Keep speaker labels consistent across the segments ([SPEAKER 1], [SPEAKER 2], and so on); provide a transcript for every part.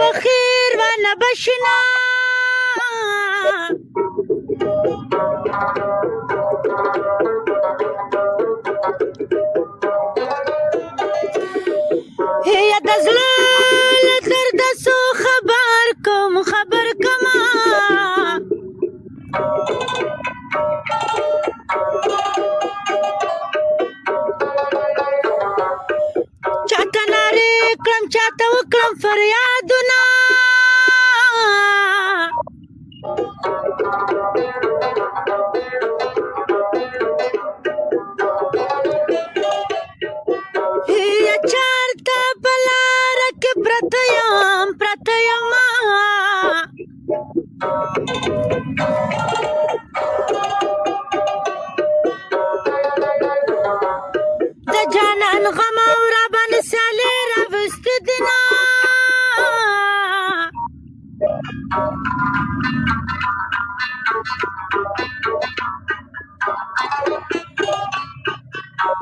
[SPEAKER 1] بخیر ونه بشنا یا د زړه له درده سو خبر کوم چاته نارې کړم چاته وکړم فریادونه یا چارته په لاره کې پرته یمه د جانان غم او را باندې سیالي راوستې دینه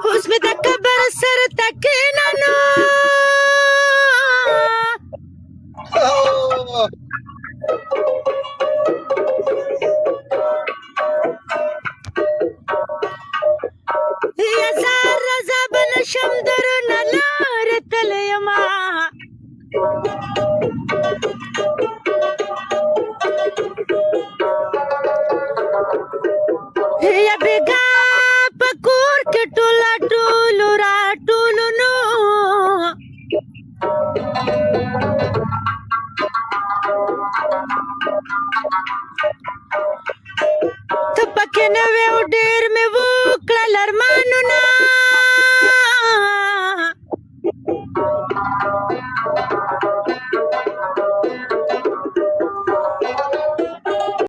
[SPEAKER 1] اوس مې د قبر سر ته کښېنولو یا زار رضا به نشم درونه لارې تللی یمه یا بېګا په کور کې ټولو راټولو نو ته پکې نه وې او ډېر مې وکړل ارمانونه